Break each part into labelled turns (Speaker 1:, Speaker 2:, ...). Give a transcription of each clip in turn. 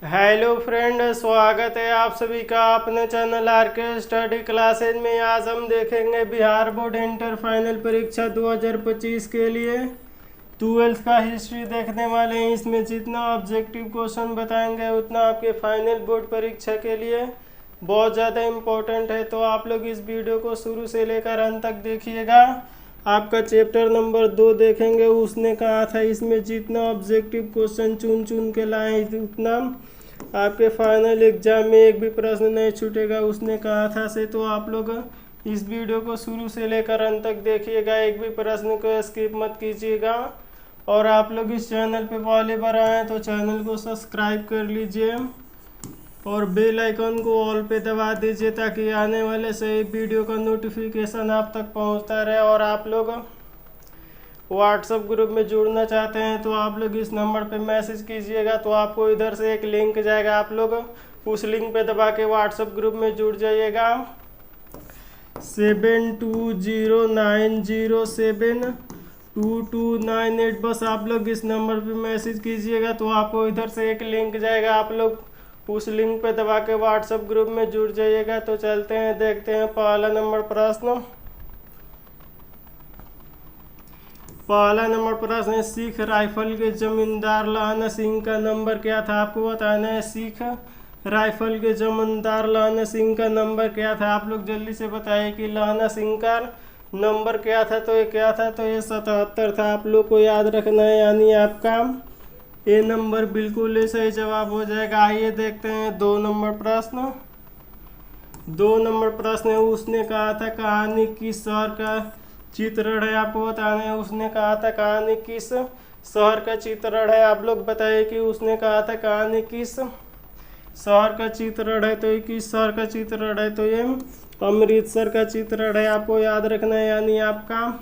Speaker 1: Hello friend, स्वागत है आप सभी का अपने चैनल आरके स्टडी क्लासेज में। आज हम देखेंगे बिहार बोर्ड इंटर फाइनल परीक्षा 2025 के लिए 12th का हिस्ट्री देखने वाले हैं। इसमें जितना ऑब्जेक्टिव क्वेश्चन बताएंगे उतना आपके फाइनल बोर्ड परीक्षा के लिए बहुत ज़्यादा इम्पोर्टेंट है। तो आप लोग इस वीडियो को शुरू से लेकर अंत तक देखिएगा। आपका चैप्टर नंबर 2 देखेंगे, उसने कहा था इसमें जितना ऑब्जेक्टिव क्वेश्चन चुन चुन के लाए उतना आपके फाइनल एग्जाम में एक भी प्रश्न नहीं छूटेगा, उसने कहा था से। तो आप लोग इस वीडियो को शुरू से लेकर अंत तक देखिएगा, एक भी प्रश्न को स्किप मत कीजिएगा। और आप लोग इस चैनल पे पहली बार आए हैं तो चैनल को सब्सक्राइब कर लीजिए और बेल आइकन को ऑल पे दबा दीजिए ताकि आने वाले सही वीडियो का नोटिफिकेशन आप तक पहुंचता रहे। और आप लोग व्हाट्सएप ग्रुप में जुड़ना चाहते हैं तो आप लोग इस नंबर पे मैसेज कीजिएगा, तो आपको इधर से एक लिंक जाएगा, आप लोग उस लिंक पे दबा के व्हाट्सएप ग्रुप में जुड़ जाइएगा। 7209072298 बस आप लोग इस नंबर पे मैसेज कीजिएगा तो आपको इधर से एक लिंक जाएगा, आप लोग उस लिंक पे दबा के व्हाट्सएप ग्रुप में जुड़ जाइएगा। तो चलते हैं, देखते हैं पहला नंबर प्रश्न। पहला नंबर प्रश्न है, सिख राइफल के जमींदार लाना सिंह का नंबर क्या था? आपको बताना है सिख राइफल के जमींदार लाना सिंह का नंबर क्या था। आप लोग जल्दी से बताइए कि लाना सिंह का नंबर क्या था। तो ये क्या था? तो ये 77 था। आप लोग को याद रखना है, यानी आपका ये नंबर बिल्कुल ही सही जवाब हो जाएगा। आइए देखते हैं 2 नंबर प्रश्न। 2 नंबर प्रश्न है, उसने कहा था कहानी किस शहर का चित्रण है? आपको बताना है उसने कहा था कहानी किस शहर का चित्रण है। आप लोग बताइए कि उसने कहा था कहानी किस शहर का चित्रण है। तो ये किस शहर का चित्रण है? तो ये अमृतसर का चित्रण है। आपको याद रखना है, यानी आपका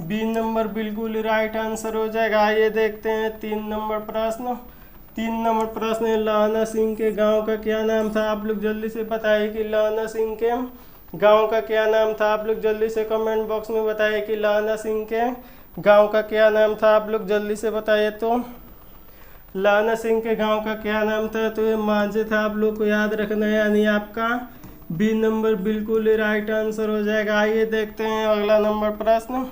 Speaker 1: बी नंबर बिल्कुल राइट आंसर हो जाएगा। आइए देखते हैं 3 नंबर प्रश्न। 3 नंबर प्रश्न है, लाना सिंह के गांव का क्या नाम था? आप लोग जल्दी से बताइए कि लाना सिंह के गांव का क्या नाम था। आप लोग जल्दी से कमेंट बॉक्स में बताइए कि लाना सिंह के गांव का क्या नाम था। आप लोग जल्दी से बताइए तो लाना सिंह के गांव का क्या नाम था? तो ये मांझे था। आप लोग को याद रखना है, यानी आपका बी नंबर बिल्कुल राइट आंसर हो जाएगा। आइए देखते हैं अगला नंबर प्रश्न।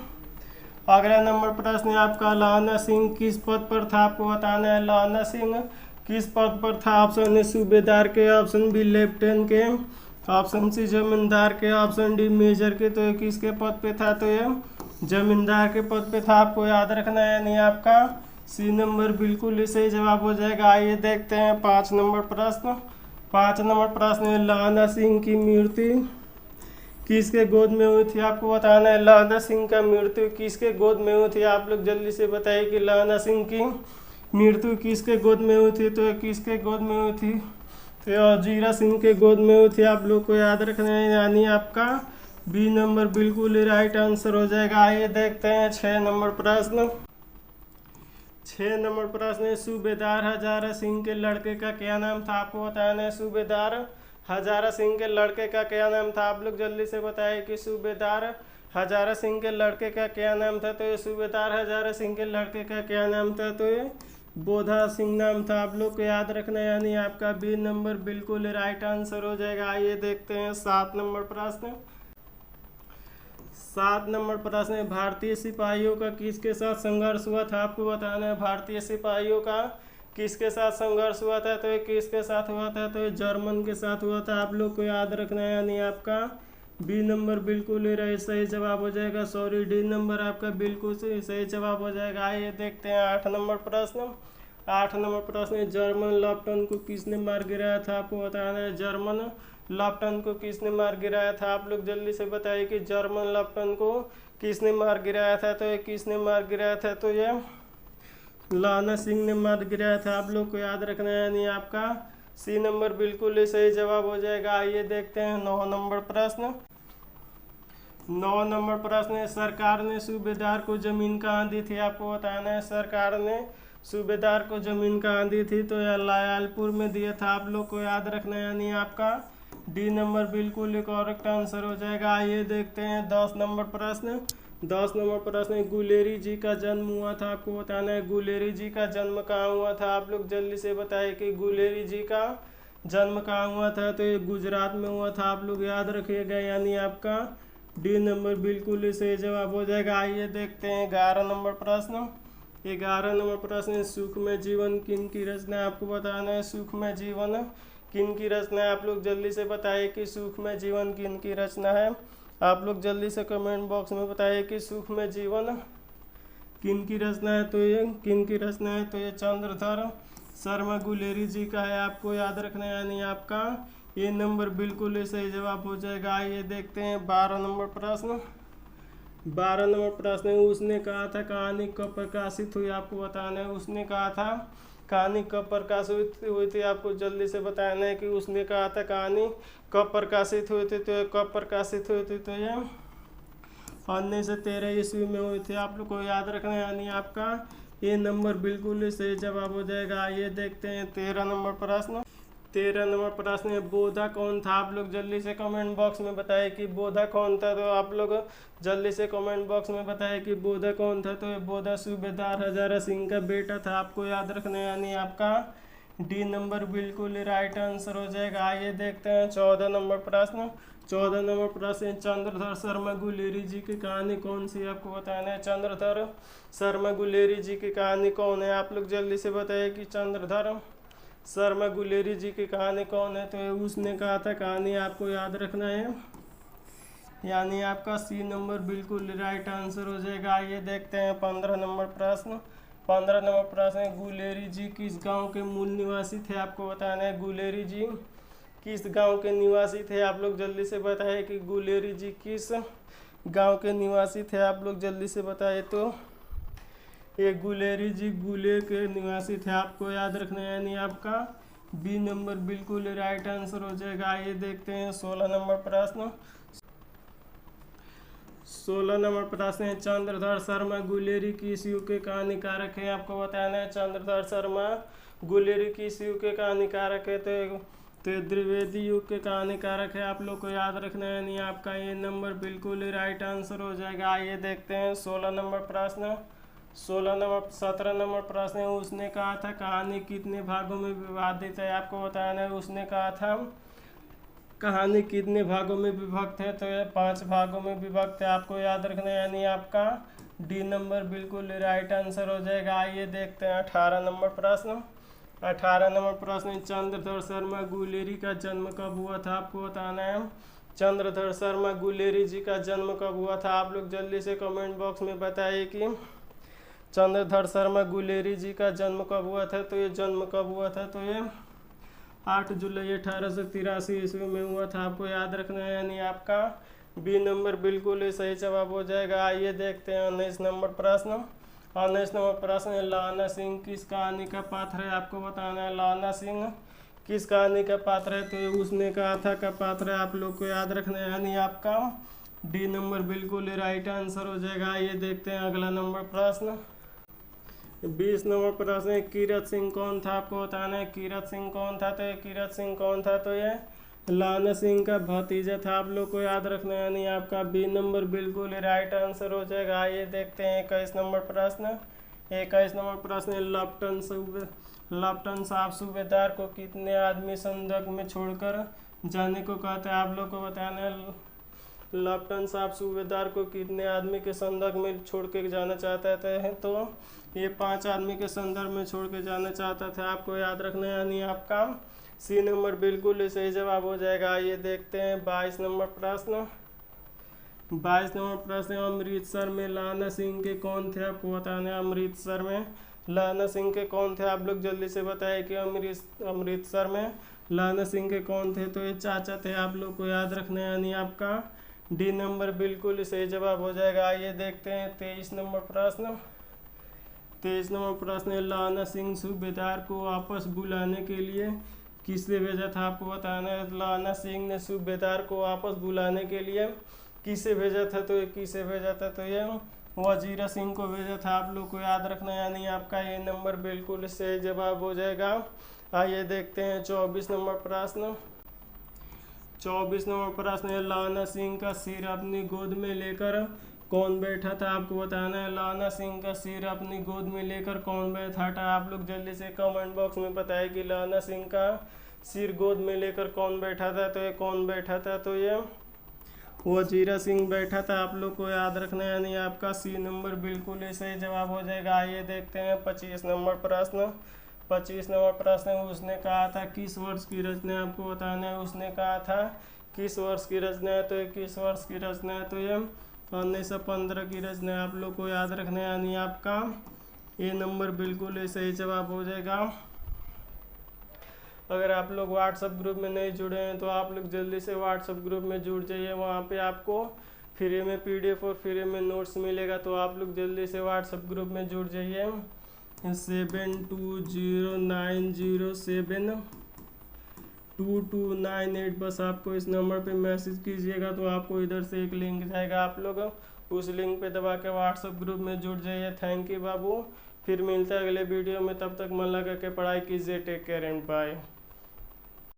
Speaker 1: अगला नंबर प्रश्न है आपका, लाना सिंह किस पद पर था? आपको बताना है लाना सिंह किस पद पर था। ऑप्शन ए सूबेदार के, ऑप्शन बी लेफ्टिनेंट के, ऑप्शन सी जमींदार के, ऑप्शन डी मेजर के। तो ये किसके पद पे था? तो ये जमींदार के पद पे था। आपको याद रखना है, यानी आपका सी नंबर बिल्कुल ही सही जवाब हो जाएगा। आइए देखते हैं 5 नंबर प्रश्न। 5 नंबर प्रश्न है, लाना सिंह की मृत्यु किसके गोद में हुई थी? आपको बताना है लाना सिंह का मृत्यु किसके गोद में हुई थी। आप लोग जल्दी से बताइए कि लाना सिंह की मृत्यु किसके गोद में हुई थी। तो किसके गोद में हुई थी? तो जीरा सिंह के गोद में हुई थी। आप लोग को याद रखना है, यानी आपका बी नंबर बिल्कुल राइट आंसर हो जाएगा। आइए देखते हैं 6 नंबर प्रश्न। 6 नंबर प्रश्न है, सूबेदार हजारा सिंह के लड़के का क्या नाम था? आपको बताना है सूबेदार हजारा सिंह के लड़के का क्या नाम था। आप लोग जल्दी से बताइए कि सूबेदार हजारा सिंह के लड़के का क्या नाम था। तो ये सूबेदार हजारा सिंह के लड़के का क्या नाम था? तो ये बोधा सिंह नाम था। आप लोग को याद रखना है, यानी आपका बी नंबर बिल्कुल राइट आंसर हो जाएगा। आइए देखते हैं 7 नंबर प्रश्न। 7 नंबर प्रश्न है, भारतीय सिपाहियों का किसके साथ संघर्ष हुआ था? आपको बताना है भारतीय सिपाहियों का किसके साथ संघर्ष हुआ था। तो ये किसके साथ हुआ था? तो ये जर्मन के साथ हुआ था। आप लोग को याद रखना है, यानी आपका बी नंबर बिल्कुल ही सही जवाब हो जाएगा। सॉरी, डी नंबर आपका बिल्कुल सही जवाब हो जाएगा। आइए देखते हैं 8 नंबर प्रश्न। 8 नंबर प्रश्न है, जर्मन लॉफ्टन को किसने मार गिराया था? आपको बताना है जर्मन लॉफ्टन को किसने मार गिराया था। आप लोग जल्दी से बताइए कि जर्मन लॉफ्टन को किसने मार गिराया था। तो ये किसने मार गिराया था? तो ये लाना सिंह ने मार गिराया था। आप लोग को याद रखना है, यानी आपका सी नंबर बिल्कुल ही सही जवाब हो जाएगा। आइए देखते हैं 9 नंबर प्रश्न। 9 नंबर प्रश्न है, सरकार ने सूबेदार को जमीन कहाँ दी थी? आपको बताना है सरकार ने सूबेदार को जमीन कहाँ दी थी। तो यह लायलपुर में दिया था। आप लोग को याद रखना है, यानी आपका डी नंबर बिल्कुल ही करेक्ट आंसर हो जाएगा। आइए देखते हैं 10 नंबर प्रश्न। 10 नंबर प्रश्न है, गुलेरी जी का जन्म हुआ था, आपको बताना है गुलेरी जी का जन्म कहाँ हुआ था। आप लोग जल्दी से बताइए कि गुलेरी जी का जन्म कहाँ हुआ था। तो ये गुजरात में हुआ था, आप लोग याद रखिएगा, यानी आपका डी नंबर बिल्कुल ही सही जवाब हो जाएगा। आइए देखते हैं 11 नंबर प्रश्न। 11 नंबर प्रश्न है, सुखमय जीवन किन की रचना है, आपको बताना है सुखमय जीवन किन की रचना है। आप लोग जल्दी से बताइए कि सुखमय जीवन किन की रचना है। आप लोग जल्दी से कमेंट बॉक्स में बताइए कि सुखमय जीवन किन की रचना है। तो ये किन की रचना है, तो ये चंद्रधर शर्मा गुलेरी जी का है, आपको याद रखना है, यानी आपका ये नंबर बिल्कुल ही सही जवाब हो जाएगा। आइए देखते हैं 12 नंबर प्रश्न। 12 नंबर प्रश्न है, उसने कहा था कहानी कब प्रकाशित हुई, आपको बताना है उसने कहा था कहानी कब प्रकाशित हुई थी। आपको जल्दी से बताना है कि उसने कहा था कहानी कब प्रकाशित हुई थी। तो ये कब प्रकाशित हुई थी, तो ये 1913 ईस्वी में हुई थी, आप लोग को याद रखना है, यानी आपका ये नंबर बिल्कुल ही सही जवाब हो जाएगा। आइए देखते हैं 13 नंबर प्रश्न। 13 नंबर प्रश्न है, बोधा कौन था। आप लोग जल्दी से कमेंट बॉक्स में बताएं कि बोधा कौन था। तो आप लोग जल्दी से कमेंट बॉक्स में बताएं कि बोधा कौन था। तो ये बोधा सूबेदार हजारा सिंह का बेटा था, आपको याद रखना है, यानी आपका डी नंबर बिल्कुल ही राइट आंसर हो जाएगा। आइए देखते हैं 14 नंबर प्रश्न। 14 नंबर प्रश्न, चंद्रधर शर्मा गुलेरी जी की कहानी कौन सी है, आपको बताना है चंद्रधर शर्मा गुलेरी जी की कहानी कौन है। आप लोग जल्दी से बताइए कि चंद्रधर शर्मा गुलेरी जी की कहानी कौन है। तो उसने कहा था कहानी, आपको याद रखना है, यानी आपका सी नंबर बिल्कुल राइट आंसर हो जाएगा। आइए देखते हैं 15 नंबर प्रश्न। 15 नंबर प्रश्न है, गुलेरी जी किस गांव के मूल निवासी थे, आपको बताना है गुलेरी जी किस गांव के निवासी थे। आप लोग जल्दी से बताइए कि गुलेरी जी किस गांव के निवासी थे। आप लोग जल्दी से बताइए। तो ये गुलेरी जी गुले के निवासी थे, आपको याद रखना है, यानी आपका बी नंबर बिल्कुल राइट आंसर हो जाएगा। आइए देखते हैं 16 नंबर प्रश्न। 16 नंबर प्रश्न है, चंद्रधर शर्मा गुलेरी किस युग के कहानीकारक है, आपको बताना है चंद्रधर शर्मा गुलेरी किस युग के कहानीकारक है। तो द्विवेदी युग के कहानीकारक है, आप लोग को याद रखना है, यानी आपका ये नंबर बिल्कुल ही राइट आंसर हो जाएगा। आइए देखते हैं 16 नंबर प्रश्न। 17 नंबर प्रश्न है, उसने कहा था कहानी कितने भागों में विभाजित है, आपको बताना है उसने कहा था कहानी कितने भागों में विभक्त है। तो ये 5 भागों में विभक्त है, आपको याद रखना है, यानी आपका डी नंबर बिल्कुल राइट आंसर हो जाएगा। आइए देखते हैं 18 नंबर प्रश्न। 18 नंबर प्रश्न, चंद्रधर शर्मा गुलेरी का जन्म कब हुआ था, आपको बताना है चंद्रधर शर्मा गुलेरी जी का जन्म कब हुआ था। आप लोग जल्दी से कमेंट बॉक्स में बताइए कि चंद्रधर शर्मा गुलेरी जी का जन्म कब हुआ था। तो ये जन्म कब हुआ था, तो ये 8 जुलाई 1883 ईस्वी में हुआ था, आपको याद रखना है, यानी आपका बी नंबर बिल्कुल ही सही जवाब हो जाएगा। आइए देखते हैं 19 नंबर प्रश्न। 19 नंबर प्रश्न है, लाना सिंह किस कहानी का पात्र है, आपको बताना है लाना सिंह किस कहानी का पात्र है। तो ये उसने कहा था का पात्र है, आप लोग को याद रखना है, यानी आपका डी नंबर बिल्कुल ही राइट आंसर हो जाएगा। आइए देखते हैं अगला नंबर प्रश्न। 20 नंबर प्रश्न है, कीरत सिंह कौन था, आपको बताना है कीरत सिंह कौन था। तो ये कीरत सिंह कौन था, तो ये लाना सिंह का भतीजा था, आप लोग को याद रखना है, यानी आपका बी नंबर बिल्कुल राइट आंसर हो जाएगा। आइए देखते हैं 21 नंबर प्रश्न। 21 नंबर प्रश्न है, लप्टन साहब सूबेदार को कितने आदमी संदक में छोड़कर जाने को कहते हैं, आप लोग को बताना है लप्टन साहब सूबेदार को कितने आदमी के संदर्भ में छोड़ के जाना चाहते हैं। तो ये 5 आदमी के संदर्भ में छोड़ के जाना चाहता था, आपको याद रखना है, यानी आपका सी नंबर बिल्कुल सही जवाब हो जाएगा। ये देखते हैं 22 नंबर प्रश्न। 22 नंबर प्रश्न, अमृतसर में लाना सिंह के कौन थे, आपको बताना है अमृतसर में लाना सिंह के कौन थे। आप लोग जल्दी से बताइए कि अमृतसर में लाना सिंह के कौन थे। तो ये चाचा थे, आप लोग को याद रखना है, यानी आपका डी नंबर बिल्कुल सही जवाब हो जाएगा। आइए देखते हैं 23 नंबर प्रश्न। 23 नंबर प्रश्न है, लाना सिंह सूबेदार को वापस बुलाने के लिए किसने भेजा था, आपको बताना है लाना सिंह ने सूबेदार को वापस बुलाने के लिए किसे भेजा था। तो ये किसे भेजा था, तो ये वजीरा सिंह को भेजा था, आप लोग को याद रखना है, यानी आपका ये नंबर बिल्कुल सही जवाब हो जाएगा। आइए देखते हैं 24 नंबर प्रश्न। 24 नंबर प्रश्न है, लाना सिंह का सिर अपनी गोद में लेकर कौन बैठा था आपको बताना है। लाना सिंह का सिर अपनी गोद में लेकर कौन बैठा था। आप लोग जल्दी से कमेंट बॉक्स में बताएं कि लाना सिंह का सिर गोद में लेकर कौन बैठा था। तो ये कौन बैठा था, तो ये वजीरा सिंह बैठा था। आप लोग को याद रखना है, यानी आपका सी नंबर बिल्कुल ही सही जवाब हो जाएगा। आइए देखते हैं 25 नंबर प्रश्न। 25 नंबर प्रश्न उसने कहा था किस वर्ष की रचना, आपको बताना है। उसने कहा था किस वर्ष की रचना है, तो ये किस वर्ष की रचना है, तो ये 1915 की रचना है। आप लोग को याद रखना है, यानी आपका ये नंबर बिल्कुल ही सही जवाब हो जाएगा। अगर आप लोग व्हाट्सएप ग्रुप में नहीं जुड़े हैं तो आप लोग जल्दी से व्हाट्सएप ग्रुप में जुड़ जाइए। वहाँ पे आपको फ्री में PDF और फ्री में नोट्स मिलेगा, तो आप लोग जल्दी से व्हाट्सएप ग्रुप में जुड़ जाइए। 7209072298, बस आपको इस नंबर पे मैसेज कीजिएगा तो आपको इधर से एक लिंक जाएगा। आप लोग उस लिंक पे दबा के व्हाट्सएप ग्रुप में जुड़ जाइए। थैंक यू बाबू, फिर मिलते हैं अगले वीडियो में। तब तक मन लगा के पढ़ाई कीजिए। Take care and bye.